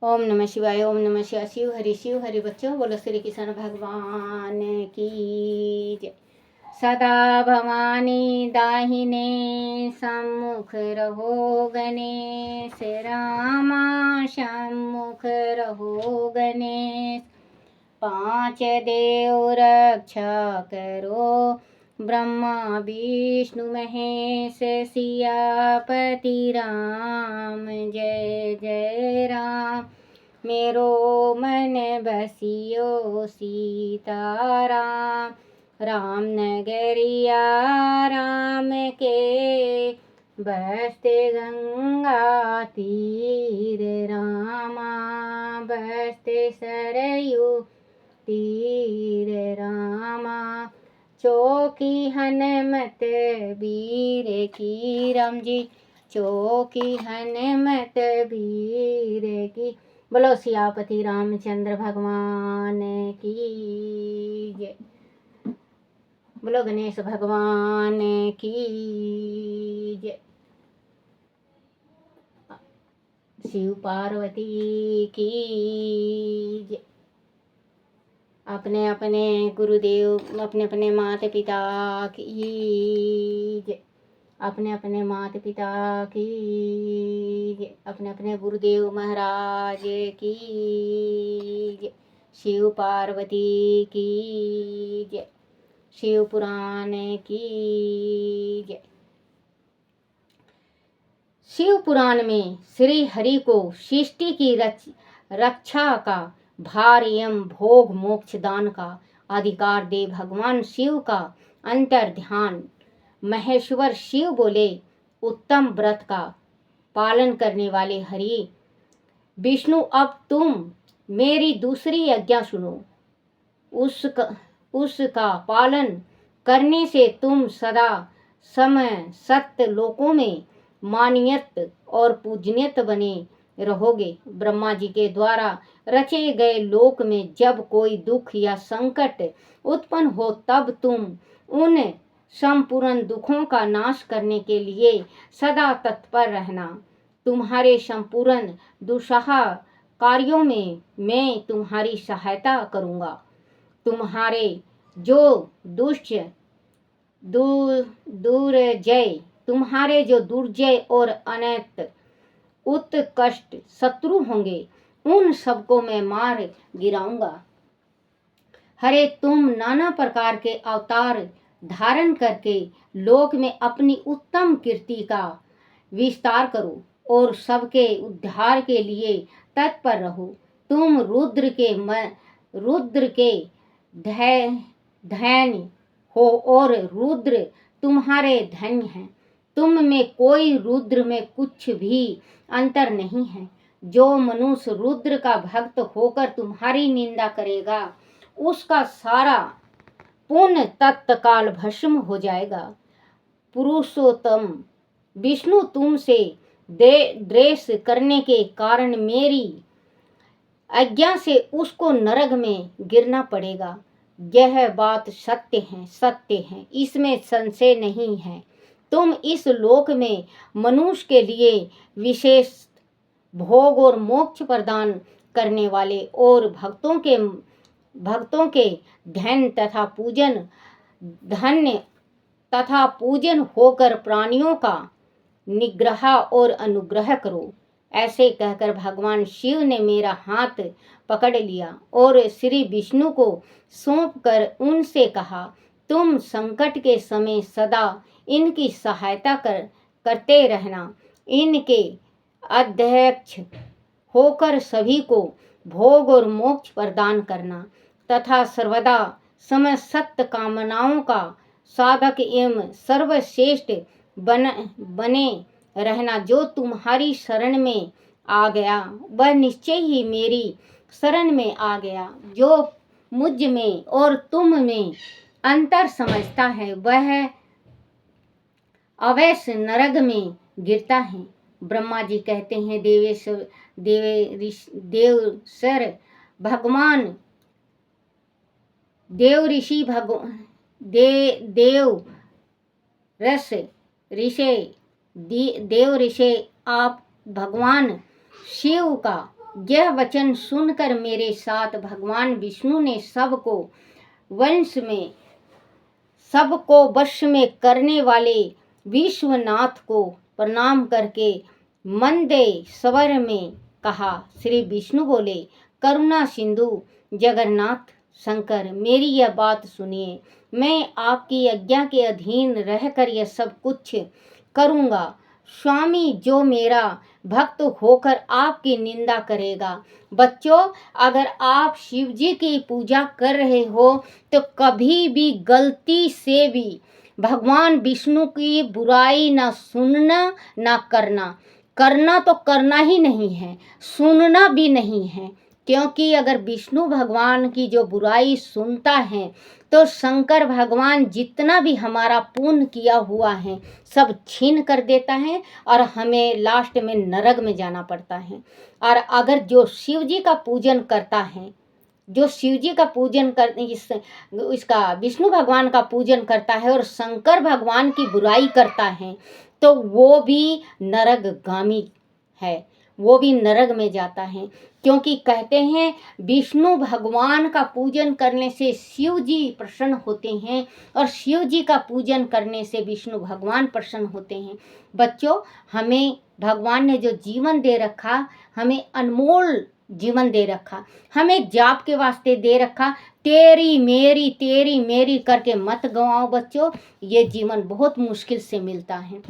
ओम नमः शिवाय। ओम नमः शिवाय। शिव हरि बच्चों, बोलो श्री कृष्ण भगवान की जय। सदा भवानी दाहिने सम्मुख रहो गणेश, रामा सम्मुख रहो गणेश। पांच देव रक्षा करो, ब्रह्मा विष्णु महेश, सियापति राम जय जय राम। मेरो मन बसियो सीताराम, राम नगरिया राम के, बसते गंगा तीर रामा, बसते सरयू तीर रामा। चौकी हनुमत वीर की राम जी, चौकी हनुमत वीर की। बोलो सियापति रामचंद्र भगवान की जय। बोलो गणेश भगवान की जय। शिव पार्वती की जय। अपने अपने गुरुदेव, अपने अपने माता पिता की जय। अपने अपने माता पिता की जय। अपने अपने गुरुदेव महाराज की जय। शिव पार्वती की जय। शिव पुराण की जय। शिव पुराण में श्री हरि को सृष्टि की रक्षा का भार एवं भोग मोक्ष दान का अधिकार दे भगवान शिव का अंतर ध्यान महेश्वर शिव बोले, उत्तम व्रत का पालन करने वाले हरि विष्णु, अब तुम मेरी दूसरी आज्ञा सुनो। उसका पालन करने से तुम सदा समय सत्य लोकों में मान्यत और पूजनीय बने रहोगे। ब्रह्मा जी के द्वारा रचे गए लोक में जब कोई दुख या संकट उत्पन्न हो, तब तुम उन संपूर्ण दुखों का नाश करने के लिए सदा तत्पर रहना। तुम्हारे संपूर्ण दुस्साह कार्यों में मैं तुम्हारी सहायता करूंगा। तुम्हारे जो दुर्जय और अनंत उत्कष्ट शत्रु होंगे, उन सबको मैं मार गिराऊंगा। हरे, तुम नाना प्रकार के अवतार धारण करके लोक में अपनी उत्तम कीर्ति का विस्तार करो और सबके उद्धार के लिए तत्पर रहो। तुम रुद्र के धन्य हो और रुद्र तुम्हारे धन्य हैं। तुम में कोई रुद्र में कुछ भी अंतर नहीं है। जो मनुष्य रुद्र का भक्त होकर तुम्हारी निंदा करेगा, उसका सारा पुण्य तत्काल भस्म हो जाएगा। पुरुषोत्तम विष्णु तुमसे द्वेष करने के कारण मेरी आज्ञा से उसको नरक में गिरना पड़ेगा। यह बात सत्य है, इसमें संशय नहीं है। तुम इस लोक में मनुष्य के लिए विशेष भोग और मोक्ष प्रदान करने वाले और भक्तों के धन्य तथा पूजन होकर प्राणियों का निग्रह और अनुग्रह करो। ऐसे कहकर भगवान शिव ने मेरा हाथ पकड़ लिया और श्री विष्णु को सौंपकर उनसे कहा, तुम संकट के समय सदा इनकी सहायता करते रहना। इनके अध्यक्ष होकर सभी को भोग और मोक्ष प्रदान करना तथा सर्वदा समस्त कामनाओं का साधक एवं सर्वश्रेष्ठ बने रहना। जो तुम्हारी शरण में आ गया वह निश्चय ही मेरी शरण में आ गया। जो मुझ में और तुम में अंतर समझता है, वह अवश्य नरक में गिरता है। ब्रह्मा जी कहते हैं, देवसर भगवान देव ऋषि आप भगवान शिव का यह वचन सुनकर मेरे साथ भगवान विष्णु ने सबको वश में करने वाले विश्वनाथ को प्रणाम करके मंदे स्वर में कहा। श्री विष्णु बोले, करुणा सिंधु जगन्नाथ शंकर, मेरी यह बात सुनिए। मैं आपकी आज्ञा के अधीन रहकर यह सब कुछ करूँगा। स्वामी, जो मेरा भक्त होकर आपकी निंदा करेगा। बच्चों, अगर आप शिव जी की पूजा कर रहे हो तो कभी भी गलती से भी भगवान विष्णु की बुराई ना सुनना ना करना। करना तो करना ही नहीं है, सुनना भी नहीं है, क्योंकि अगर विष्णु भगवान की जो बुराई सुनता है तो शंकर भगवान जितना भी हमारा पुण्य किया हुआ है सब छीन कर देता है और हमें लास्ट में नरक में जाना पड़ता है। और अगर जो शिव जी का पूजन करता है, जो शिव जी का पूजन कर इसका विष्णु भगवान का पूजन करता है और शंकर भगवान की बुराई करता है तो वो भी नरकगामी है, वो भी नरक में जाता है। क्योंकि कहते हैं विष्णु भगवान का पूजन करने से शिव जी प्रसन्न होते हैं और शिव जी का पूजन करने से विष्णु भगवान प्रसन्न होते हैं। बच्चों, हमें भगवान ने जो जीवन दे रखा, हमें अनमोल जीवन दे रखा, हमें जाप के वास्ते दे रखा। तेरी मेरी करके मत गवाओ बच्चों, ये जीवन बहुत मुश्किल से मिलता है।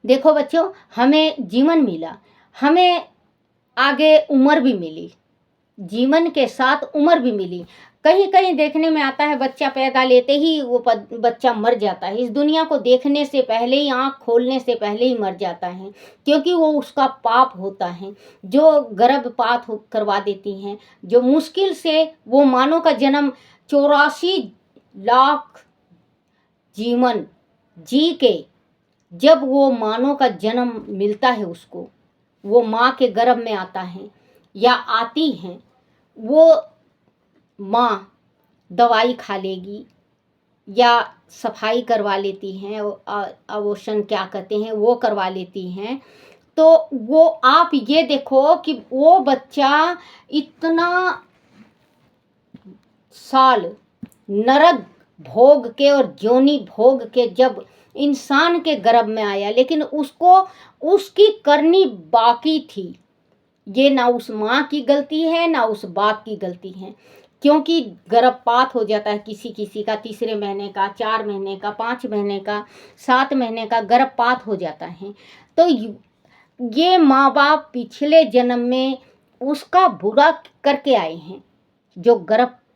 देखो बच्चों, हमें जीवन मिला, हमें आगे उम्र भी मिली, जीवन के साथ उम्र भी मिली। कहीं कहीं देखने में आता है बच्चा पैदा लेते ही वो बच्चा मर जाता है, इस दुनिया को देखने से पहले ही, आँख खोलने से पहले ही मर जाता है, क्योंकि वो उसका पाप होता है जो गर्भपात करवा देती हैं, जो मुश्किल से वो मानव का जन्म 84 लाख जीवन जी के जब वो मानव का जन्म मिलता है, उसको वो माँ के गर्भ में आता है या आती हैं, वो माँ दवाई खा लेगी या सफाई करवा लेती हैं, अबॉर्शन क्या कहते हैं वो करवा लेती हैं। तो वो आप ये देखो कि वो बच्चा इतना साल नरक भोग के और जोनी भोग के जब इंसान के गर्भ में आया, लेकिन उसको उसकी करनी बाकी थी। ये ना उस माँ की गलती है ना उस बाप की गलती है, क्योंकि गर्भपात हो जाता है किसी किसी का 3 महीने का, 4 महीने का, 5 महीने का, 7 महीने का गर्भपात हो जाता है। तो ये माँ बाप पिछले जन्म में उसका बुरा करके आए हैं, जो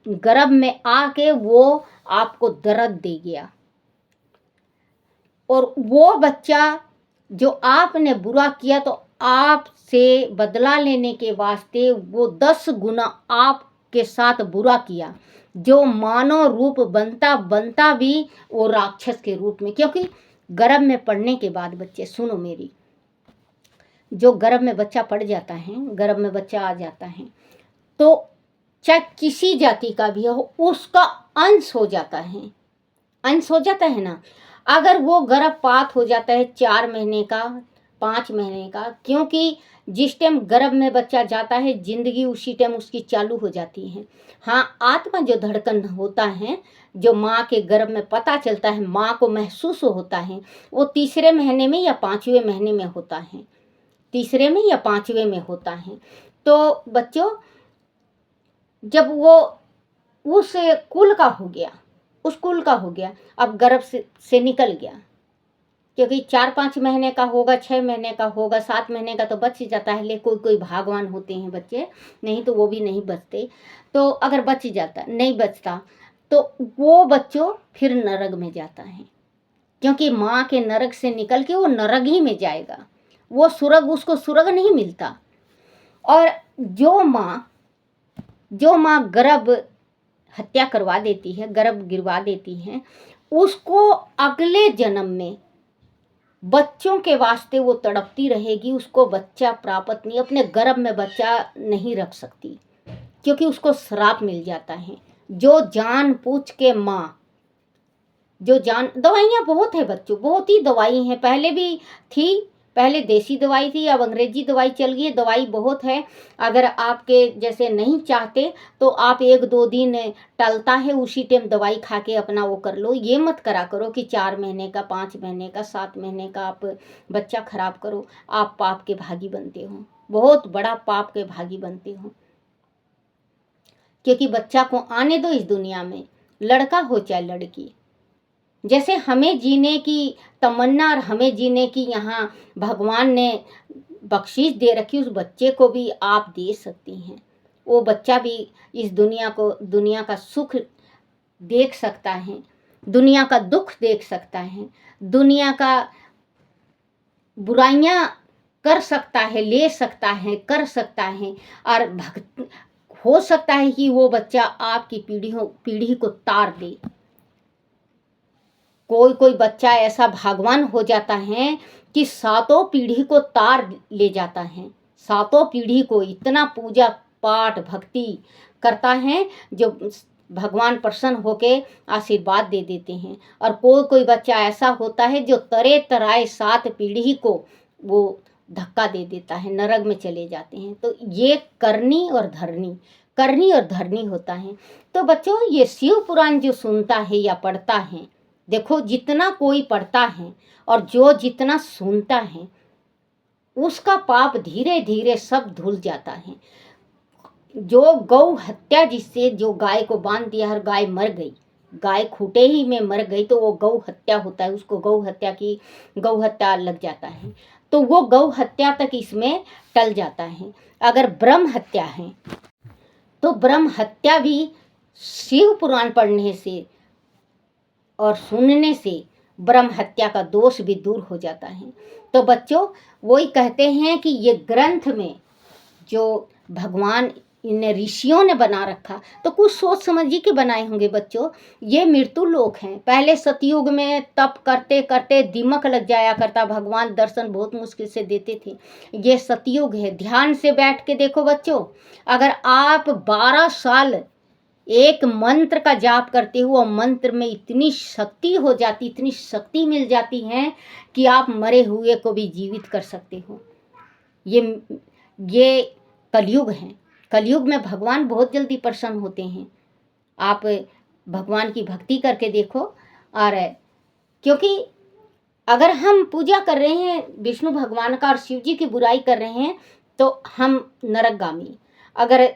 गर्भ में आके वो आपको दर्द दे गया। और वो बच्चा जो आपने बुरा किया तो आपसे बदला लेने के वास्ते वो 10 गुना आपके साथ बुरा किया, जो मानव रूप बनता भी वो राक्षस के रूप में। क्योंकि गर्भ में पड़ने के बाद बच्चे सुनो मेरी, जो गर्भ में बच्चा पड़ जाता है, गर्भ में बच्चा आ जाता है, तो चाहे किसी जाति का भी हो, उसका अंश हो जाता है, अंश हो जाता है ना। अगर वो गर्भपात हो जाता है 4 महीने का, 5 महीने का, क्योंकि जिस टाइम गर्भ में बच्चा जाता है जिंदगी उसी टाइम उसकी चालू हो जाती है। हाँ, आत्मा जो धड़कन होता है, जो माँ के गर्भ में पता चलता है, माँ को महसूस होता है, वो 3 महीने में या 5वें महीने में होता है, 3 में या 5वें में होता है। तो बच्चों, जब वो उस कुल का हो गया, उस कुल का हो गया, अब गर्भ से निकल गया, क्योंकि 4-5 महीने का होगा, 6 महीने का होगा, 7 महीने का तो बच जाता है। लेकिन कोई भागवान होते हैं बच्चे, नहीं तो वो भी नहीं बचते। तो अगर बच जाता, नहीं बचता, तो वो बच्चों फिर नरक में जाता है, क्योंकि माँ के नरक से निकल के वो नरक ही में जाएगा, वो स्वर्ग, उसको स्वर्ग नहीं मिलता। और जो माँ गर्भ हत्या करवा देती है, गर्भ गिरवा देती है, उसको अगले जन्म में बच्चों के वास्ते वो तड़पती रहेगी, उसको बच्चा प्राप्त नहीं, अपने गर्भ में बच्चा नहीं रख सकती, क्योंकि उसको श्राप मिल जाता है। जो जान पूछ के माँ, जो जान, दवाइयाँ बहुत है बच्चों, बहुत ही दवाई हैं, पहले भी थी, पहले देसी दवाई थी, अब अंग्रेजी दवाई चल गई है। दवाई बहुत है, अगर आपके जैसे नहीं चाहते तो आप 1-2 दिन टलता है उसी टाइम दवाई खा के अपना वो कर लो। ये मत करा करो कि 4 महीने का, 5 महीने का, 7 महीने का आप बच्चा खराब करो। आप पाप के भागी बनते हो, बहुत बड़ा पाप के भागी बनते हो। क्योंकि बच्चा को आने दो इस दुनिया में, लड़का हो चाहे लड़की। जैसे हमें जीने की तमन्ना और हमें जीने की यहाँ भगवान ने बख्शीश दे रखी, उस बच्चे को भी आप दे सकती हैं। वो बच्चा भी इस दुनिया का सुख देख सकता है, दुनिया का दुख देख सकता है, दुनिया का बुराइयां कर सकता है, ले सकता है, कर सकता है। और हो सकता है कि वो बच्चा आपकी पीढ़ी को तार दे। कोई बच्चा ऐसा भागवान हो जाता है कि 7 पीढ़ी को तार ले जाता है। 7 पीढ़ी को इतना पूजा पाठ भक्ति करता है जो भगवान प्रसन्न होके आशीर्वाद दे देते हैं। और कोई बच्चा ऐसा होता है जो तरे तराए 7 पीढ़ी को वो धक्का दे देता है, नरक में चले जाते हैं। तो ये करनी और धरनी होता है। तो बच्चों, ये शिव पुराण जो सुनता है या पढ़ता है, देखो जितना कोई पढ़ता है और जो जितना सुनता है उसका पाप धीरे धीरे सब धुल जाता है। जो गौ हत्या, जिससे जो गाय को बांध दिया और गाय मर गई, गाय खूटे ही में मर गई, तो वो गौ हत्या होता है, उसको गौ हत्या लग जाता है। तो वो गौ हत्या तक इसमें टल जाता है। अगर ब्रह्म हत्या है तो ब्रह्म हत्या भी शिव पुराण पढ़ने से और सुनने से ब्रह्म हत्या का दोष भी दूर हो जाता है। तो बच्चों, वही कहते हैं कि ये ग्रंथ में जो भगवान इन ऋषियों ने बना रखा, तो कुछ सोच समझी के बनाए होंगे बच्चों। ये मृत्यु लोक हैं। पहले सतयुग में तप करते करते दिमक लग जाया करता, भगवान दर्शन बहुत मुश्किल से देते थे। ये सतयुग है। ध्यान से बैठ के देखो बच्चों, अगर आप 12 साल एक मंत्र का जाप करते हो और मंत्र में इतनी शक्ति हो जाती, इतनी शक्ति मिल जाती है कि आप मरे हुए को भी जीवित कर सकते हो। ये कलयुग है। कलयुग में भगवान बहुत जल्दी प्रसन्न होते हैं। आप भगवान की भक्ति करके देखो। और क्योंकि अगर हम पूजा कर रहे हैं विष्णु भगवान का और शिव जी की बुराई कर रहे हैं तो हम नरकगामी, अगर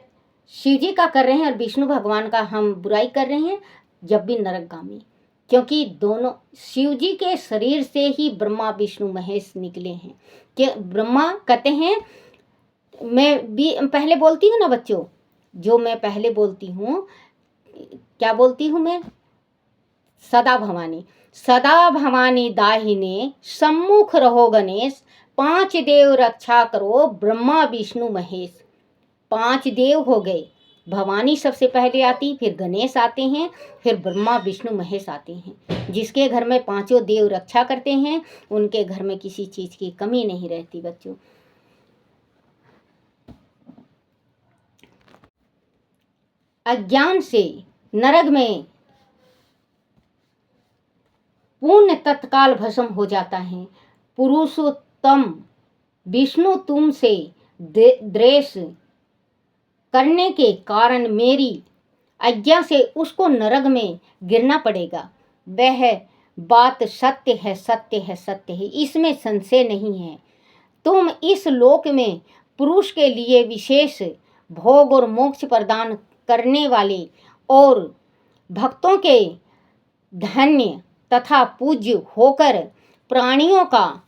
शिव जी का कर रहे हैं और विष्णु भगवान का हम बुराई कर रहे हैं जब भी नरकगामी। क्योंकि दोनों शिव जी के शरीर से ही ब्रह्मा विष्णु महेश निकले हैं। कि ब्रह्मा कहते हैं, मैं भी पहले बोलती हूँ ना बच्चों, जो मैं पहले बोलती हूँ, क्या बोलती हूँ मैं? सदा भवानी दाहिने सम्मुख रहो गणेश, 5 देव रक्षा करो ब्रह्मा विष्णु महेश। 5 देव हो गए, भवानी सबसे पहले आती, फिर गणेश आते हैं, फिर ब्रह्मा विष्णु महेश आते हैं। जिसके घर में 5 देव रक्षा करते हैं उनके घर में किसी चीज की कमी नहीं रहती बच्चों। अज्ञान से नरक में पुण्य तत्काल भस्म हो जाता है। पुरुषोत्तम विष्णु तुमसे द्वेष करने के कारण मेरी आज्ञा से उसको नरक में गिरना पड़ेगा। वह बात सत्य है, इसमें संशय नहीं है। तुम इस लोक में पुरुष के लिए विशेष भोग और मोक्ष प्रदान करने वाले और भक्तों के धन्य तथा पूज्य होकर प्राणियों का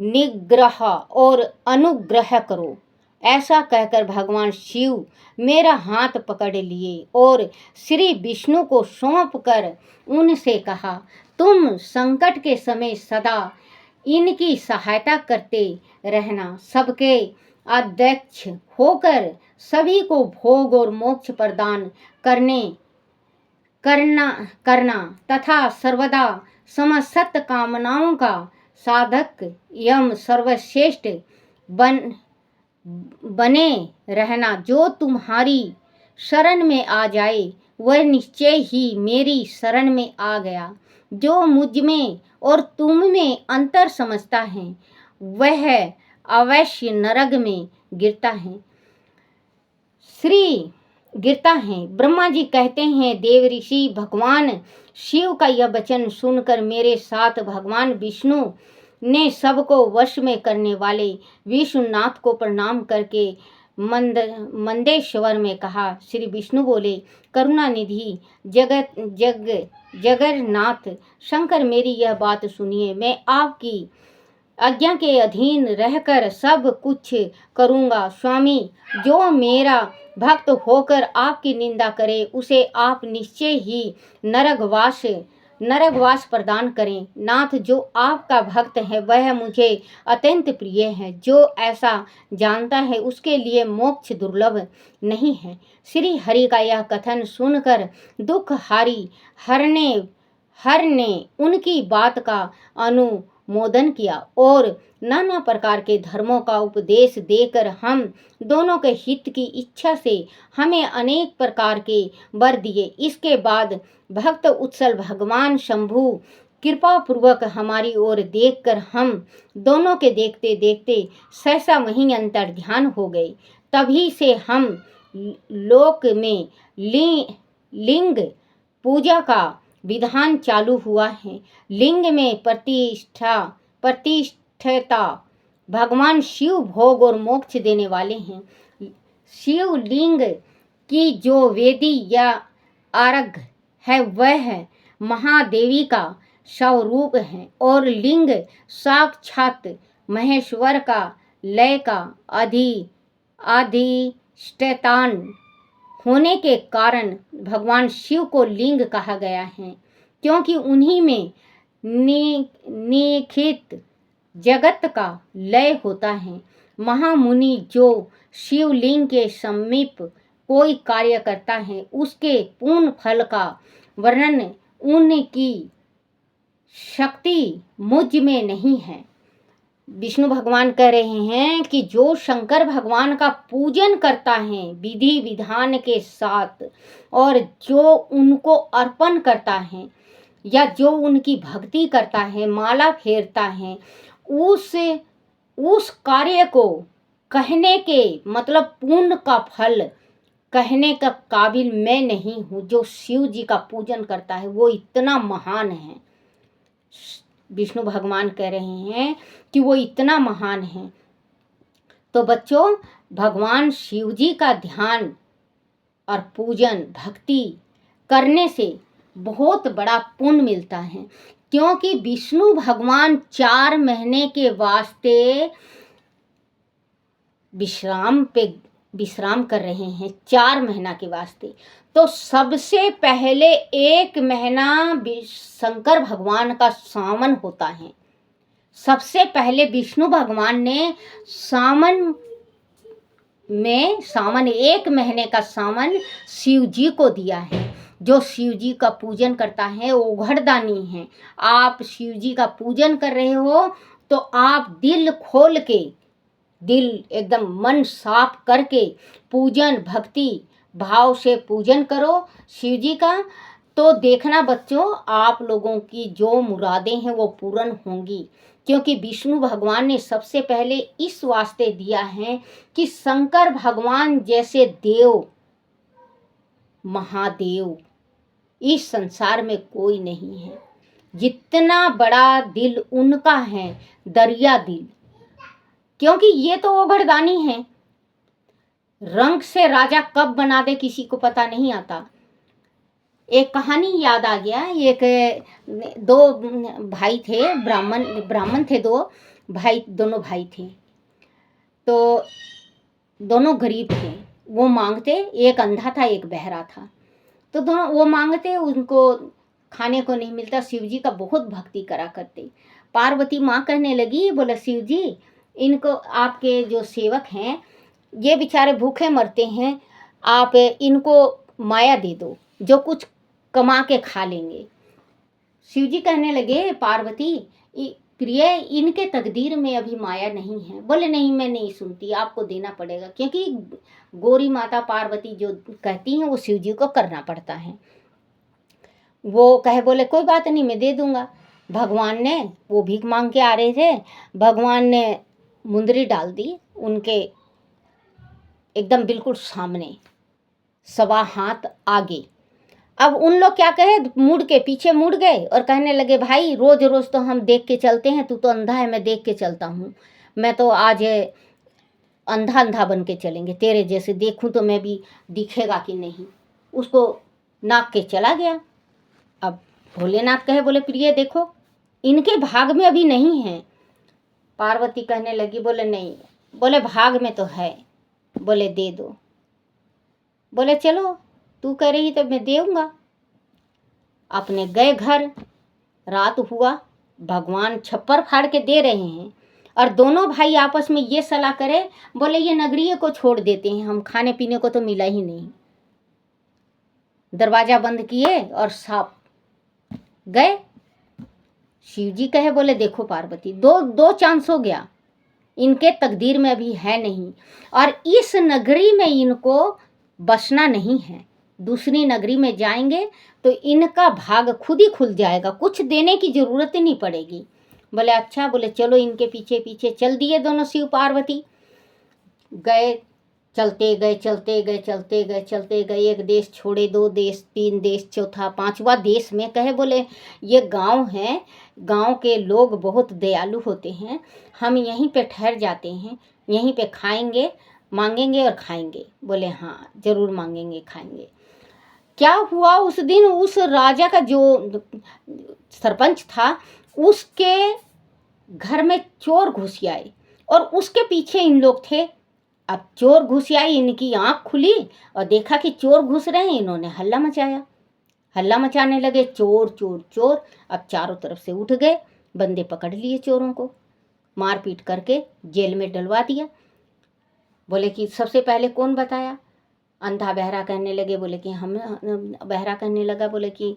निग्रह और अनुग्रह करो। ऐसा कहकर भगवान शिव मेरा हाथ पकड़ लिए और श्री विष्णु को सौंप कर उनसे कहा, तुम संकट के समय सदा इनकी सहायता करते रहना। सबके अध्यक्ष होकर सभी को भोग और मोक्ष प्रदान करना तथा सर्वदा समस्त कामनाओं का साधक एवं सर्वश्रेष्ठ बने रहना। जो तुम्हारी शरण में आ जाए वह निश्चय ही मेरी शरण में आ गया। जो मुझ में और तुम में अंतर समझता है वह अवश्य नरक में गिरता है। ब्रह्मा जी कहते हैं, देव ऋषि भगवान शिव का यह वचन सुनकर मेरे साथ भगवान विष्णु ने सबको वश में करने वाले विष्णुनाथ को प्रणाम करके मंदेश्वर में कहा। श्री विष्णु बोले, करुणा निधि जगन्नाथ शंकर, मेरी यह बात सुनिए। मैं आपकी आज्ञा के अधीन रहकर सब कुछ करूँगा। स्वामी, जो मेरा भक्त होकर आपकी निंदा करे उसे आप निश्चय ही नरकवास प्रदान करें। नाथ, जो आपका भक्त है वह मुझे अत्यंत प्रिय है। जो ऐसा जानता है उसके लिए मोक्ष दुर्लभ नहीं है। श्री हरि का यह कथन सुनकर दुख हर ने उनकी बात का अनुमोदन किया और नाना प्रकार के धर्मों का उपदेश देकर हम दोनों के हित की इच्छा से हमें अनेक प्रकार के वर दिए। इसके बाद भक्त उत्सल भगवान शंभु कृपा पूर्वक हमारी ओर देखकर हम दोनों के देखते देखते सहसा वहीं अंतर ध्यान हो गए। तभी से हम लोक में लिंग पूजा का विधान चालू हुआ है। लिंग में प्रतिष्ठता भगवान शिव भोग और मोक्ष देने वाले हैं। शिवलिंग की जो वेदी या अर्घ है वह महादेवी का स्वरूप है और लिंग साक्षात महेश्वर का लय का अधिष्ठान होने के कारण भगवान शिव को लिंग कहा गया है, क्योंकि उन्हीं में निहित जगत का लय होता है। महामुनि जो शिवलिंग के समीप कोई कार्य करता है उसके पूर्ण फल का वर्णन उनकी शक्ति मुझ में नहीं है। विष्णु भगवान कह रहे हैं कि जो शंकर भगवान का पूजन करता है विधि विधान के साथ और जो उनको अर्पण करता है या जो उनकी भक्ति करता है, माला फेरता है, उस कार्य को कहने के मतलब पुण्य का फल कहने का काबिल मैं नहीं हूँ। जो शिव जी का पूजन करता है वो इतना महान है। विष्णु भगवान कह रहे हैं कि वो इतना महान है। तो बच्चों, भगवान शिव जी का ध्यान और पूजन भक्ति करने से बहुत बड़ा पुण्य मिलता है, क्योंकि विष्णु भगवान 4 महीने के वास्ते विश्राम कर रहे हैं। 4 महीना के वास्ते तो सबसे पहले 1 महीना शंकर भगवान का सावन होता है। सबसे पहले विष्णु भगवान ने सावन 1 महीने का सावन शिव जी को दिया है। जो शिव जी का पूजन करता है वो घरदानी है। आप शिव जी का पूजन कर रहे हो तो आप दिल खोल के, दिल एकदम मन साफ करके पूजन भक्ति भाव से पूजन करो शिव जी का। तो देखना बच्चों, आप लोगों की जो मुरादें हैं वो पूर्ण होंगी, क्योंकि विष्णु भगवान ने सबसे पहले इस वास्ते दिया है कि शंकर भगवान जैसे देव महादेव इस संसार में कोई नहीं है। जितना बड़ा दिल उनका है, दरिया दिल, क्योंकि ये तो ओघरदानी है। रंग से राजा कब बना दे किसी को पता नहीं आता। एक कहानी याद आ गया। एक 2 भाई थे, ब्राह्मण थे, 2 भाई, दोनों भाई थे। तो दोनों गरीब थे। वो मांगते, एक अंधा था एक बहरा था। तो दोनों वो मांगते, उनको खाने को नहीं मिलता। शिव जी का बहुत भक्ति करा करते। पार्वती माँ कहने लगी, बोला शिव जी, इनको आपके जो सेवक हैं ये बेचारे भूखे मरते हैं, आप इनको माया दे दो, जो कुछ कमा के खा लेंगे। शिव जी कहने लगे, पार्वती प्रिय, इनके तकदीर में अभी माया नहीं है। बोले नहीं, मैं नहीं सुनती, आपको देना पड़ेगा, क्योंकि गौरी माता पार्वती जो कहती हैं वो शिव जी को करना पड़ता है। वो कहे, बोले कोई बात नहीं, मैं दे दूंगा। भगवान ने, वो भीख मांग के आ रहे थे, भगवान ने मुंदरी डाल दी उनके एकदम बिल्कुल सामने, 1.25 हाथ आगे। अब उन लोग क्या कहे, मुड़ के पीछे मुड़ गए और कहने लगे, भाई रोज रोज तो हम देख के चलते हैं, तू तो अंधा है, मैं देख के चलता हूँ, मैं तो आज अंधा अंधा बन के चलेंगे, तेरे जैसे देखूं तो मैं भी दिखेगा कि नहीं। उसको नाक के चला गया। अब भोलेनाथ कहे, बोले प्रिय देखो, इनके भाग में अभी नहीं है। पार्वती कहने लगी, बोले नहीं, बोले भाग में तो है, बोले दे दो। बोले चलो, तू कह रही तो मैं देऊंगा। अपने गए घर, रात हुआ, भगवान छप्पर फाड़ के दे रहे हैं और दोनों भाई आपस में ये सलाह करे, बोले ये नगरीय को छोड़ देते हैं, हम खाने पीने को तो मिला ही नहीं। दरवाजा बंद किए और साफ गए। शिव जी कहे, बोले देखो पार्वती, दो चांस हो गया, इनके तकदीर में अभी है नहीं, और इस नगरी में इनको बसना नहीं है, दूसरी नगरी में जाएंगे तो इनका भाग खुद ही खुल जाएगा, कुछ देने की जरूरत ही नहीं पड़ेगी। बोले अच्छा, बोले चलो, इनके पीछे पीछे चल दिए दोनों शिव पार्वती। गए, चलते गए चलते गए चलते गए चलते गए, एक देश छोड़े, 2 देश, 3 देश, चौथा 5वां देश में कहे, बोले ये गांव है, गांव के लोग बहुत दयालु होते हैं, हम यहीं पे ठहर जाते हैं, यहीं पे खाएंगे, मांगेंगे और खाएंगे। बोले हाँ जरूर मांगेंगे खाएंगे। क्या हुआ उस दिन, उस राजा का जो सरपंच था, उसके घर में चोर घुस आए और उसके पीछे इन लोग थे। अब चोर घुस आए, इनकी आंख खुली और देखा कि चोर घुस रहे हैं, इन्होंने हल्ला मचाया, हल्ला मचाने लगे, चोर चोर चोर। अब चारों तरफ से उठ गए, बंदे पकड़ लिए, चोरों को मारपीट करके जेल में डलवा दिया। बोले कि सबसे पहले कौन बताया? अंधा बहरा कहने लगे, बोले कि हम, बहरा कहने लगा, बोले कि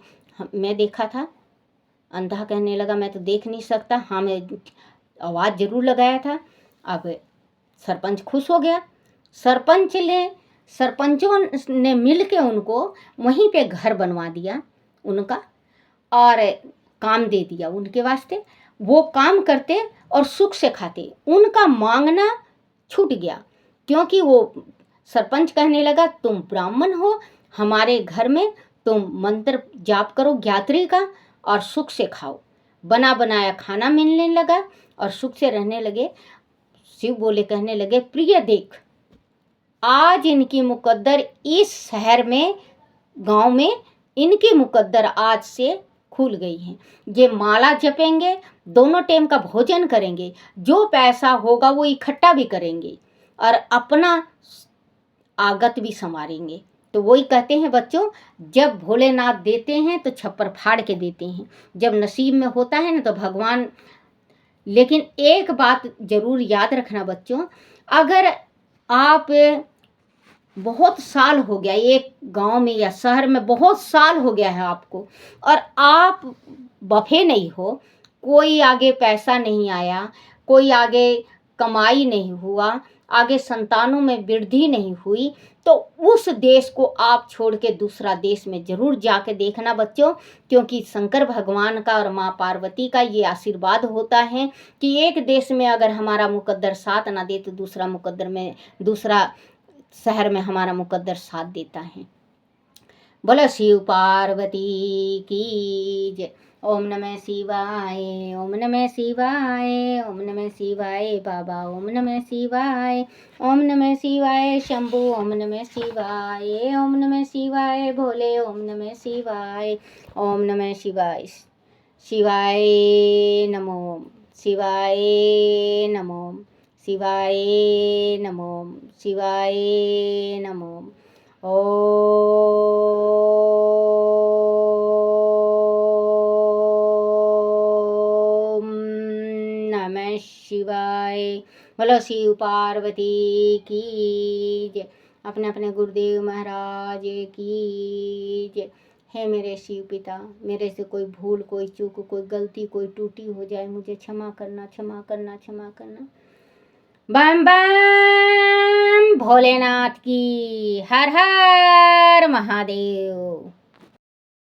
मैं देखा था। अंधा कहने लगा, मैं तो देख नहीं सकता, हाँ मैं आवाज़ जरूर लगाया था। अब सरपंच खुश हो गया। सरपंचों ने मिल के उनको वहीं पे घर बनवा दिया उनका, और काम दे दिया उनके वास्ते। वो काम करते और सुख से खाते, उनका मांगना छूट गया, क्योंकि वो सरपंच कहने लगा, तुम ब्राह्मण हो, हमारे घर में तुम मंत्र जाप करो ज्ञात्री का और सुख से खाओ। बना बनाया खाना मिलने लगा और सुख से रहने लगे। शिव बोले, कहने लगे, प्रिय देख, आज इनकी मुकद्दर इस शहर में, गांव में इनकी मुकद्दर आज से खुल गई है। ये माला जपेंगे, दोनों टाइम का भोजन करेंगे, जो पैसा होगा वो इकट्ठा भी करेंगे और अपना आगत भी संवारेंगे। तो वही कहते हैं बच्चों, जब भोलेनाथ देते हैं तो छप्पर फाड़ के देते हैं, जब नसीब में होता है ना तो भगवान। लेकिन एक बात जरूर याद रखना बच्चों, अगर आप बहुत साल हो गया एक गांव में या शहर में, बहुत साल हो गया है आपको, और आप बफे नहीं हो, कोई आगे पैसा नहीं आया, कोई आगे कमाई नहीं हुआ, आगे संतानों में वृद्धि नहीं हुई, तो उस देश को आप छोड़ के दूसरा देश में जरूर जाके देखना बच्चों, क्योंकि शंकर भगवान का और माँ पार्वती का ये आशीर्वाद होता है कि एक देश में अगर हमारा मुकद्दर साथ ना दे तो दूसरा मुकद्दर में, दूसरा शहर में हमारा मुकद्दर साथ देता है। बोलो शिव पार्वती की जय। ओम नमः शिवाय, ओम नमः शिवाय, ओम नमः शिवाय बाबा, ओम नमः शिवाय, ओम नमः शिवाय शंभु, ओम नमः शिवाय, ओम नमः शिवाय भोले, ओम नमः शिवाय, ओम नमः शिवाय। शिवाय नमो, शिवाय नमो, शिवाय नमो, शिवाय नमो। ओम नमः शिवाय। बोलो शिव पार्वती की जय। अपने अपने गुरुदेव महाराज की जय। हे मेरे शिव पिता, मेरे से कोई भूल, कोई चूक, कोई गलती, कोई टूटी हो जाए, मुझे क्षमा करना, क्षमा करना, क्षमा करना। बम बम भोलेनाथ की, हर हर महादेव।